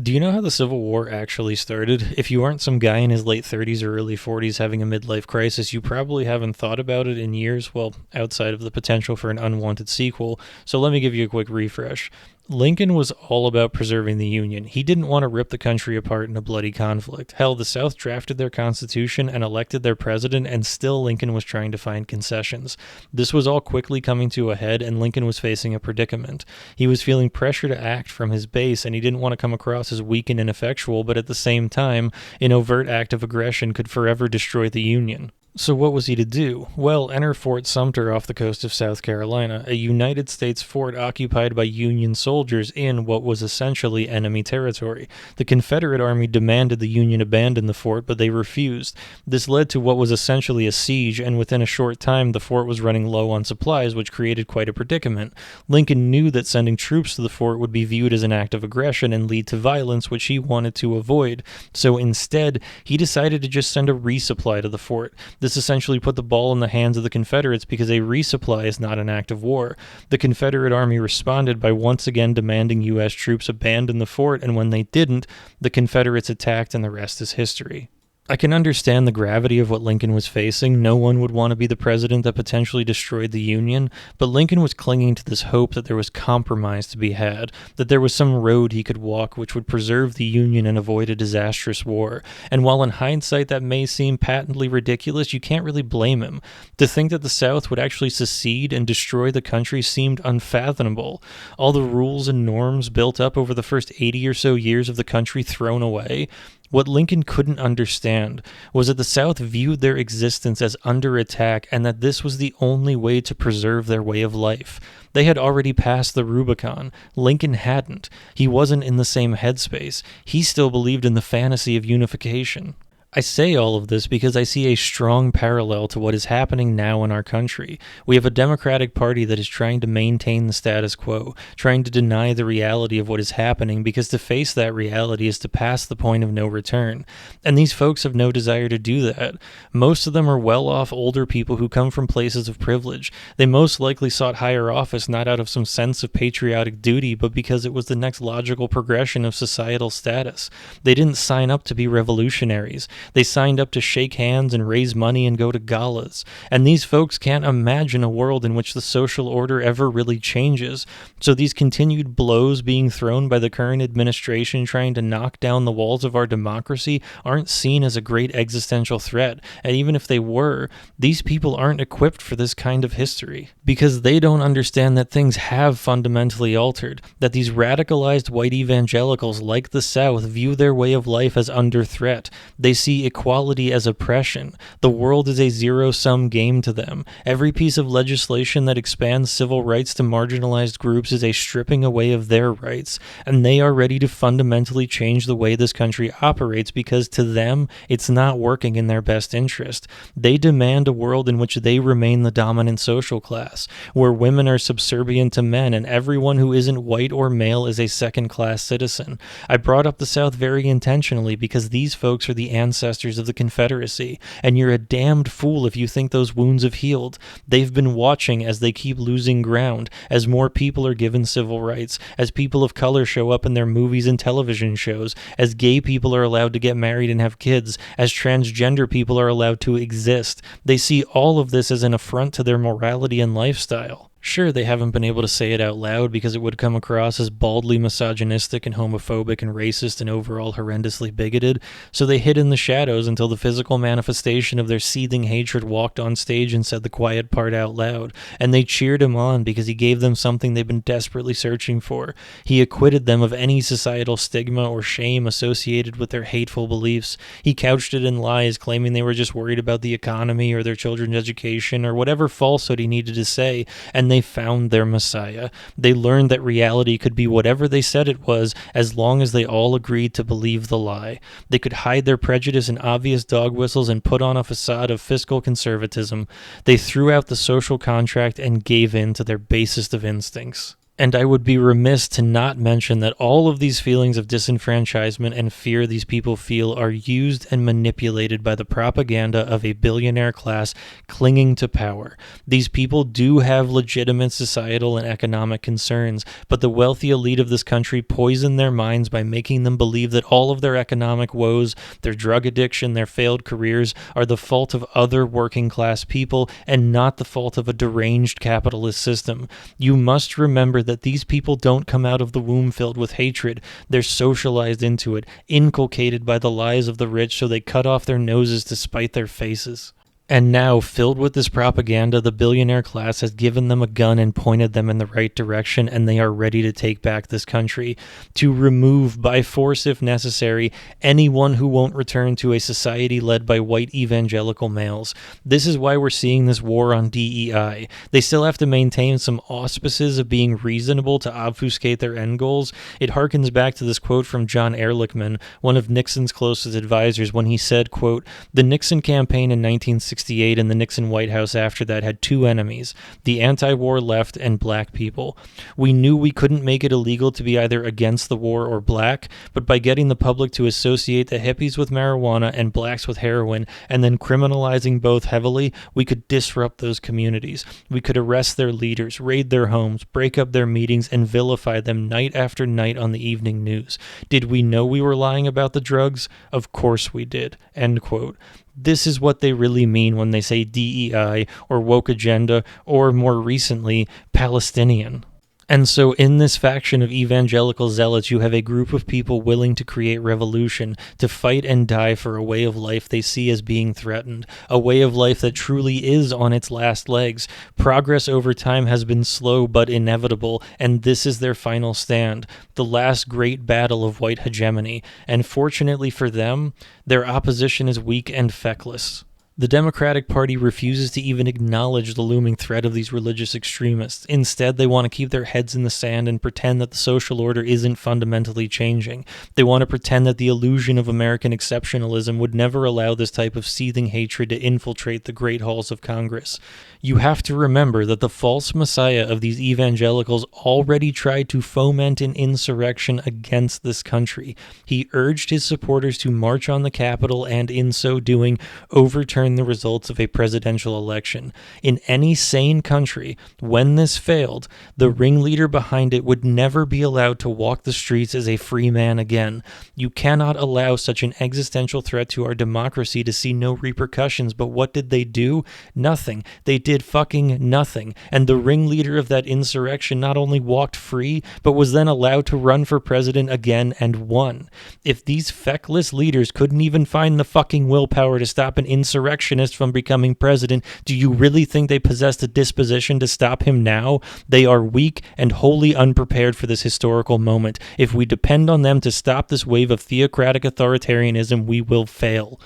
Do you know how the Civil War actually started? If you aren't some guy in his late 30s or early 40s having a midlife crisis, you probably haven't thought about it in years, well, outside of the potential for an unwanted sequel, so let me give you a quick refresh. Lincoln was all about preserving the Union. He didn't want to rip the country apart in a bloody conflict. Hell, the South drafted their Constitution and elected their president, and still Lincoln was trying to find concessions. This was all quickly coming to a head, and Lincoln was facing a predicament. He was feeling pressure to act from his base, and he didn't want to come across as weak and ineffectual, but at the same time, an overt act of aggression could forever destroy the Union. So what was he to do? Well, enter Fort Sumter off the coast of South Carolina, a United States fort occupied by Union soldiers in what was essentially enemy territory. The Confederate Army demanded the Union abandon the fort, but they refused. This led to what was essentially a siege, and within a short time the fort was running low on supplies, which created quite a predicament. Lincoln knew that sending troops to the fort would be viewed as an act of aggression and lead to violence, which he wanted to avoid. So instead, he decided to just send a resupply to the fort. This essentially put the ball in the hands of the Confederates because a resupply is not an act of war. The Confederate Army responded by once again demanding U.S. troops abandon the fort, and when they didn't, the Confederates attacked, and the rest is history. I can understand the gravity of what Lincoln was facing. No one would want to be the president that potentially destroyed the Union, but Lincoln was clinging to this hope that there was compromise to be had, that there was some road he could walk which would preserve the Union and avoid a disastrous war. And while in hindsight that may seem patently ridiculous, you can't really blame him. To think that the South would actually secede and destroy the country seemed unfathomable. All the rules and norms built up over the first 80 or so years of the country thrown away. What Lincoln couldn't understand was that the South viewed their existence as under attack and that this was the only way to preserve their way of life. They had already passed the Rubicon. Lincoln hadn't. He wasn't in the same headspace. He still believed in the fantasy of unification. I say all of this because I see a strong parallel to what is happening now in our country. We have a Democratic Party that is trying to maintain the status quo, trying to deny the reality of what is happening, because to face that reality is to pass the point of no return. And these folks have no desire to do that. Most of them are well-off older people who come from places of privilege. They most likely sought higher office not out of some sense of patriotic duty, but because it was the next logical progression of societal status. They didn't sign up to be revolutionaries. They signed up to shake hands and raise money and go to galas. And these folks can't imagine a world in which the social order ever really changes. So these continued blows being thrown by the current administration trying to knock down the walls of our democracy aren't seen as a great existential threat. And even if they were, these people aren't equipped for this kind of history. Because they don't understand that things have fundamentally altered. That these radicalized white evangelicals like the South view their way of life as under threat. They see equality as oppression. The world is a zero-sum game to them. Every piece of legislation that expands civil rights to marginalized groups is a stripping away of their rights, and they are ready to fundamentally change the way this country operates because to them, it's not working in their best interest. They demand a world in which they remain the dominant social class, where women are subservient to men and everyone who isn't white or male is a second-class citizen. I brought up the South very intentionally because these folks are the ancestors of the Confederacy, and you're a damned fool if you think those wounds have healed. They've been watching as they keep losing ground, as more people are given civil rights, as people of color show up in their movies and television shows, as gay people are allowed to get married and have kids, as transgender people are allowed to exist. They see all of this as an affront to their morality and lifestyle. Sure, they haven't been able to say it out loud because it would come across as baldly misogynistic and homophobic and racist and overall horrendously bigoted, so they hid in the shadows until the physical manifestation of their seething hatred walked on stage and said the quiet part out loud, and they cheered him on because he gave them something they've been desperately searching for. He acquitted them of any societal stigma or shame associated with their hateful beliefs. He couched it in lies, claiming they were just worried about the economy or their children's education or whatever falsehood he needed to say, and they found their Messiah. They learned that reality could be whatever they said it was as long as they all agreed to believe the lie. They could hide their prejudice in obvious dog whistles and put on a facade of fiscal conservatism. They threw out the social contract and gave in to their basest of instincts. And I would be remiss to not mention that all of these feelings of disenfranchisement and fear these people feel are used and manipulated by the propaganda of a billionaire class clinging to power. These people do have legitimate societal and economic concerns, but the wealthy elite of this country poison their minds by making them believe that all of their economic woes, their drug addiction, their failed careers, are the fault of other working class people and not the fault of a deranged capitalist system. You must remember that these people don't come out of the womb filled with hatred. They're socialized into it, inculcated by the lies of the rich, so they cut off their noses to spite their faces. And now, filled with this propaganda, the billionaire class has given them a gun and pointed them in the right direction, and they are ready to take back this country, to remove, by force if necessary, anyone who won't return to a society led by white evangelical males. This is why we're seeing this war on DEI. They still have to maintain some auspices of being reasonable to obfuscate their end goals. It harkens back to this quote from John Ehrlichman, one of Nixon's closest advisors, when he said, quote, "The Nixon campaign in 1968 and the Nixon White House after that had two enemies, the anti-war left and black people. We knew we couldn't make it illegal to be either against the war or black, but by getting the public to associate the hippies with marijuana and blacks with heroin, and then criminalizing both heavily, we could disrupt those communities. We could arrest their leaders, raid their homes, break up their meetings, and vilify them night after night on the evening news. Did we know we were lying about the drugs? Of course we did." End quote. This is what they really mean when they say DEI or woke agenda or, more recently, Palestinian. And so in this faction of evangelical zealots, you have a group of people willing to create revolution, to fight and die for a way of life they see as being threatened, a way of life that truly is on its last legs. Progress over time has been slow but inevitable, and this is their final stand, the last great battle of white hegemony. And fortunately for them, their opposition is weak and feckless. The Democratic Party refuses to even acknowledge the looming threat of these religious extremists. Instead, they want to keep their heads in the sand and pretend that the social order isn't fundamentally changing. They want to pretend that the illusion of American exceptionalism would never allow this type of seething hatred to infiltrate the great halls of Congress. You have to remember that the false messiah of these evangelicals already tried to foment an insurrection against this country. He urged his supporters to march on the Capitol and, in so doing, overturn the results of a presidential election. In any sane country, when this failed, the ringleader behind it would never be allowed to walk the streets as a free man again. You cannot allow such an existential threat to our democracy to see no repercussions, but what did they do? Nothing. They did fucking nothing. And the ringleader of that insurrection not only walked free, but was then allowed to run for president again and won. If these feckless leaders couldn't even find the fucking willpower to stop an insurrectionist from becoming president, do you really think they possess the disposition to stop him now? They are weak and wholly unprepared for this historical moment. If we depend on them to stop this wave of theocratic authoritarianism, we will fail.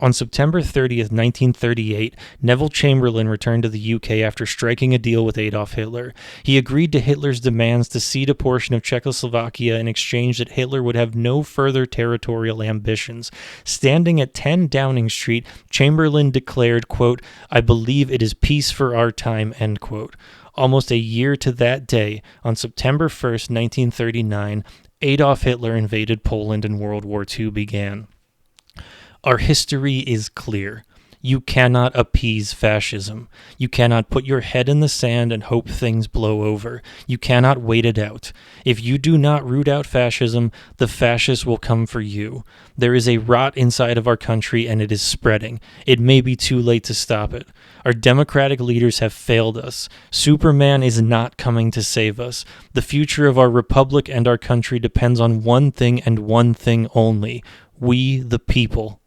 On September 30th, 1938, Neville Chamberlain returned to the UK after striking a deal with Adolf Hitler. He agreed to Hitler's demands to cede a portion of Czechoslovakia in exchange that Hitler would have no further territorial ambitions. Standing at 10 Downing Street, Chamberlain declared, quote, "I believe it is peace for our time," end quote. Almost a year to that day, on September 1st, 1939, Adolf Hitler invaded Poland and World War II began. Our history is clear. You cannot appease fascism. You cannot put your head in the sand and hope things blow over. You cannot wait it out. If you do not root out fascism, the fascists will come for you. There is a rot inside of our country and it is spreading. It may be too late to stop it. Our democratic leaders have failed us. Superman is not coming to save us. The future of our republic and our country depends on one thing and one thing only: we, the people.